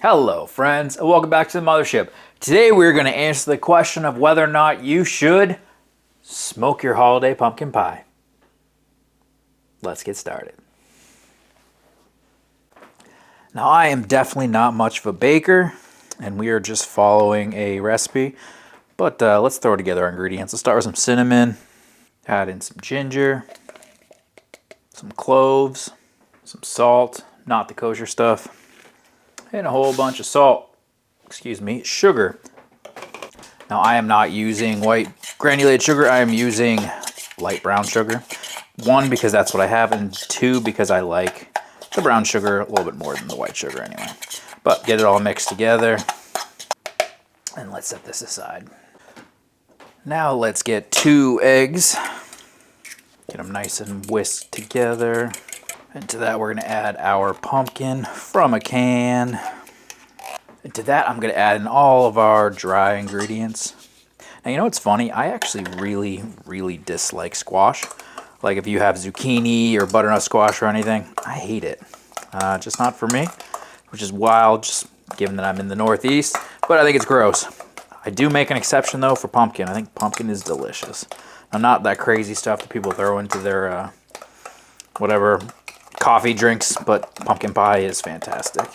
Hello friends, and welcome back to the Mothership. Today we're going to answer the question of whether or not you should smoke your holiday pumpkin pie. Let's get started. Now I am definitely not much of a baker, and we are just following a recipe, but let's throw together our ingredients. Let's start with some cinnamon, add in some ginger, some cloves, some salt, not the kosher stuff, and a whole bunch of sugar. Now I am not using white granulated sugar, I am using light brown sugar. One, because that's what I have, and two, because I like the brown sugar a little bit more than the white sugar anyway. But get it all mixed together, and let's set this aside. Now let's get 2 eggs, get them nice and whisked together. Into that we're going to add our pumpkin from a can. Into that I'm going to add in all of our dry ingredients. Now you know what's funny? I actually really dislike squash. Like if you have zucchini or butternut squash or anything, I hate it. Just not for me, which is wild just given that I'm in the Northeast, but I think it's gross. I do make an exception though for pumpkin. I think pumpkin is delicious. Now not that crazy stuff that people throw into their whatever coffee drinks, but pumpkin pie is fantastic.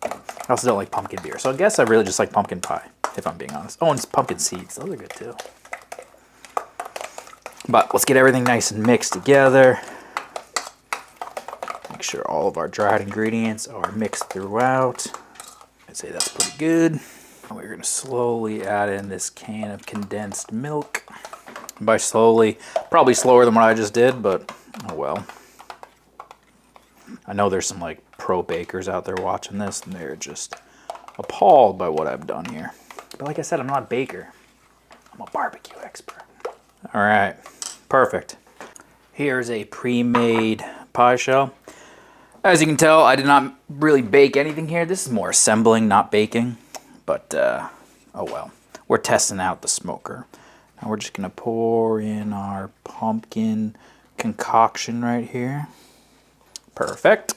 I also don't like pumpkin beer, so I guess I really just like pumpkin pie, if I'm being honest. Oh, and it's pumpkin seeds. Those are good too. But let's get everything nice and mixed together. Make sure all of our dried ingredients are mixed throughout. I'd say that's pretty good. And we're going to slowly add in this can of condensed milk. By slowly, probably slower than what I just did, but oh well. I know there's some like pro bakers out there watching this and they're just appalled by what I've done here. But like I said, I'm not a baker. I'm a barbecue expert. All right, perfect. Here's a pre-made pie shell. As you can tell, I did not really bake anything here. This is more assembling, not baking. But oh well. We're testing out the smoker. Now we're just gonna pour in our pumpkin concoction right here. Perfect.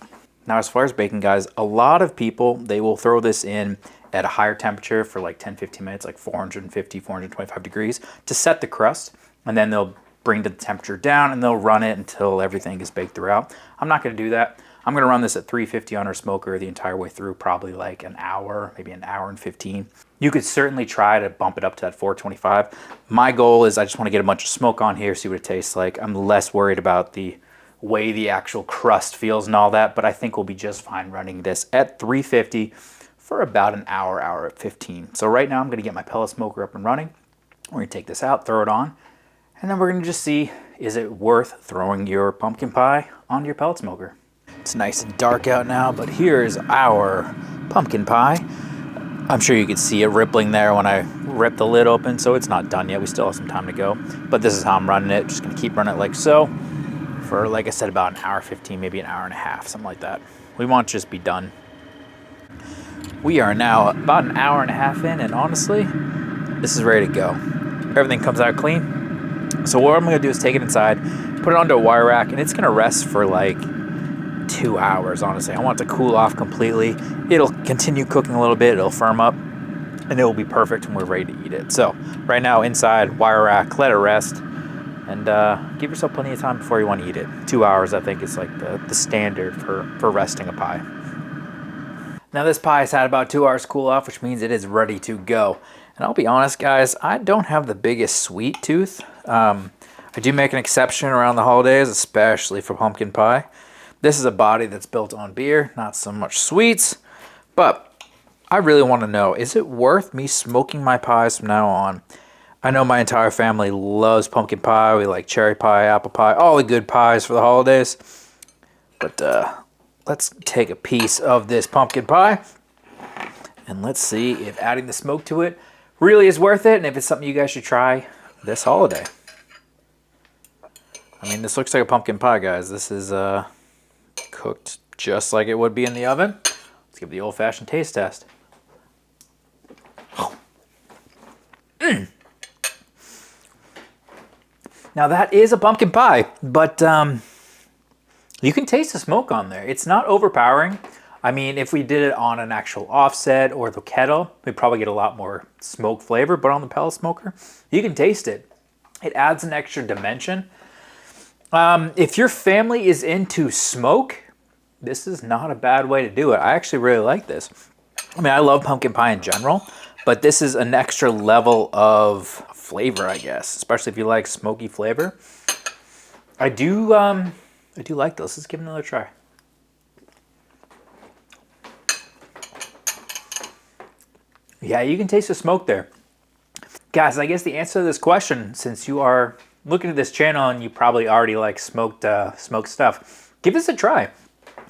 Now as far as baking guys, a lot of people, they will throw this in at a higher temperature for like 10-15 minutes, like 450, 425 degrees to set the crust, and then they'll bring the temperature down and they'll run it until everything is baked throughout. I'm not going to do that. I'm going to run this at 350 on our smoker the entire way through, probably like an hour, maybe an hour and 15. You could certainly try to bump it up to that 425. My goal is I just want to get a bunch of smoke on here, see what it tastes like. I'm less worried about the way the actual crust feels and all that, but I think we'll be just fine running this at 350 for about an hour, hour 15. So right now I'm going to get my pellet smoker up and running. We're going to take this out, throw it on, and then we're going to just see, is it worth throwing your pumpkin pie on your pellet smoker? It's nice and dark out now, but here's our pumpkin pie. I'm sure you could see it rippling there when I ripped the lid open, so it's not done yet. We still have some time to go, but this is how I'm running it. Just going to keep running it like so for, like I said, about an hour 15, maybe an hour and a half, something like that. We want to just be done. We are now about an hour and a half in, and honestly, this is ready to go. Everything comes out clean. So what I'm going to do is take it inside, put it onto a wire rack, and it's going to rest for like 2 hours, honestly. I want it to cool off completely. It'll continue cooking a little bit, it'll firm up, and it will be perfect when we're ready to eat it. So right now, inside, wire rack, let it rest, and give yourself plenty of time before you want to eat it. 2 hours, I think, is like the standard for resting a pie. Now this pie has had about 2 hours cool off, which means it is ready to go. And I'll be honest, guys, I don't have the biggest sweet tooth. I do make an exception around the holidays, especially for pumpkin pie. This is a body that's built on beer, not so much sweets. But I really want to know, is it worth me smoking my pies from now on? I know my entire family loves pumpkin pie. We like cherry pie, apple pie, all the good pies for the holidays. But let's take a piece of this pumpkin pie and let's see if adding the smoke to it really is worth it, and if it's something you guys should try this holiday. I mean, this looks like a pumpkin pie, guys. This is cooked just like it would be in the oven. Let's give it the old-fashioned taste test. Now that is a pumpkin pie, but you can taste the smoke on there. It's not overpowering. I mean, if we did it on an actual offset or the kettle, we'd probably get a lot more smoke flavor, but on the pellet smoker, you can taste it. It adds an extra dimension. If your family is into smoke, this is not a bad way to do it. I actually really like this. I mean, I love pumpkin pie in general, but this is an extra level of flavor, I guess, especially if you like smoky flavor. I do like this. Let's give it another try. Yeah, you can taste the smoke there. Guys, I guess the answer to this question, since you are looking at this channel and you probably already like smoked stuff, give this a try.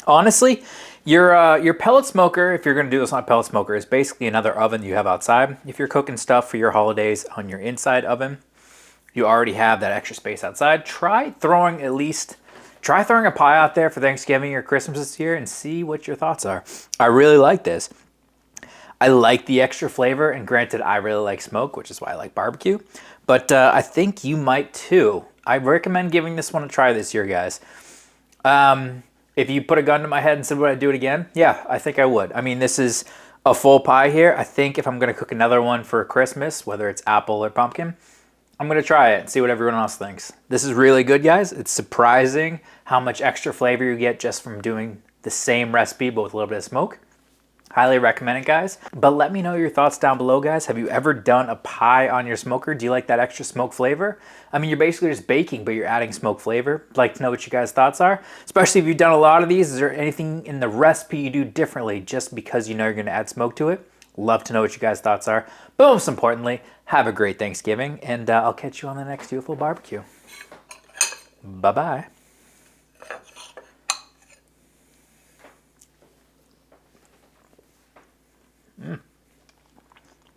Honestly, your pellet smoker, if you're going to do this on a pellet smoker, is basically another oven you have outside. If you're cooking stuff for your holidays on your inside oven, you already have that extra space outside. Try throwing a pie out there for Thanksgiving or Christmas this year and see what your thoughts are. I really like this. I like the extra flavor, and granted, I really like smoke, which is why I like barbecue. But I think you might too. I recommend giving this one a try this year, guys. If you put a gun to my head and said, would I do it again? Yeah, I think I would. I mean, this is a full pie here. I think if I'm going to cook another one for Christmas, whether it's apple or pumpkin, I'm going to try it and see what everyone else thinks. This is really good, guys. It's surprising how much extra flavor you get just from doing the same recipe, but with a little bit of smoke. Highly recommend it, guys. But let me know your thoughts down below, guys. Have you ever done a pie on your smoker? Do you like that extra smoke flavor? I mean, you're basically just baking, but you're adding smoke flavor. I'd like to know what you guys' thoughts are, especially if you've done a lot of these. Is there anything in the recipe you do differently just because you know you're going to add smoke to it? Love to know what you guys' thoughts are. But most importantly, have a great Thanksgiving, and I'll catch you on the next UFO barbecue. Bye-bye.